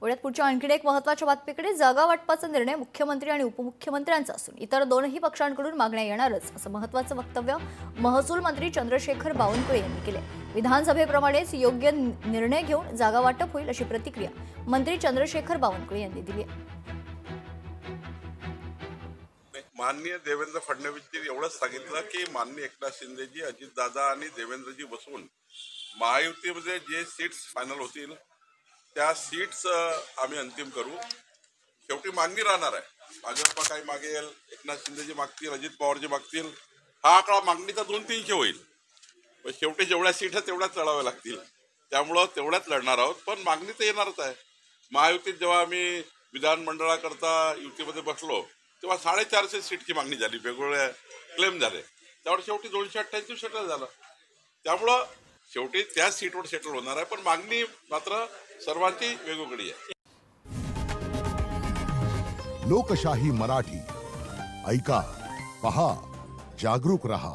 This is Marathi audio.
पुण्यात पुढच्या आणखी एक महत्त्वाच्या बातमीकडे. जागा वाटपाचा निर्णय मुख्यमंत्री आणि उपमुख्यमंत्र्यांचा असून इतर दोनही पक्षांकडून मागण्या येणारच असं महत्त्वाचं वक्तव्य महसूल मंत्री चंद्रशेखर बावनकुळे यांनी केले. विधानसभेप्रमाणेच योग्य निर्णय घेऊन जागा वाटप होईल अशी प्रतिक्रिया मंत्री चंद्रशेखर बावनकुळे यांनी दिली आहे. माननीय देवेंद्र फडणवीसजी एवढंच सांगितलं की माननीय एकनाथ शिंदेजी, अजितदादा आणि देवेंद्रजी बसून महायुतीमध्ये जे सीट्स फायनल होतील त्या सीट्स आम्ही अंतिम करू. शेवटी मागणी राहणार आहे. भाजपा काही मागेल, एकनाथ शिंदेजी मागतील, अजित पवारजी मागतील. हा आकडा मागणीचा 200-300 होईल. पण शेवटी जेवढ्या सीट आहेत तेवढ्याच लढाव्या लागतील. त्यामुळं तेवढ्याच लढणार आहोत. पण मागणी तर येणारच आहे. महायुतीत जेव्हा आम्ही विधानमंडळाकरता युतीमध्ये बसलो तेव्हा 450 सीटची मागणी झाली, वेगवेगळ्या क्लेम झाले. त्यावर शेवटी 288 सेटल झालं. त्यामुळं शेवटी त्या सीटवर सेटल होणार आहे. पण मागणी मात्र सर्वांची वेगवेगळी आहे. लोकशाही मराठी ऐका, पहा, जागरूक रहा.